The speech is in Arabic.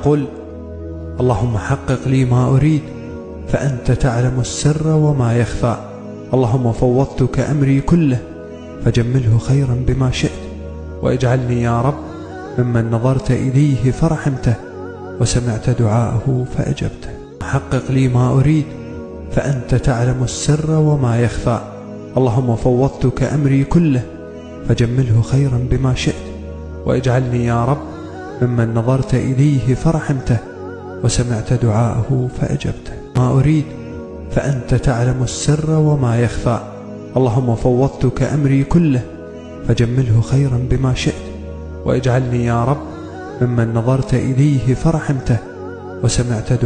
يقول: اللهم حقق لي ما أريد فأنت تعلم السر وما يخفى. اللهم فوضتك أمري كله فجمله خيرا بما شئت، واجعلني يا رب ممن نظرت إليه فرحمته وسمعت دعاءه فأجبته. حقق لي ما أريد فأنت تعلم السر وما يخفى. اللهم فوضتك أمري كله فجمله خيرا بما شئت، واجعلني يا رب ممن نظرت إليه فرحمته وسمعت دعاءه فأجبته. ما أريد فأنت تعلم السر وما يخفى. اللهم فوضتك أمري كله فجمله خيرا بما شئت، واجعلني يا رب ممن نظرت إليه فرحمته وسمعت دعاءه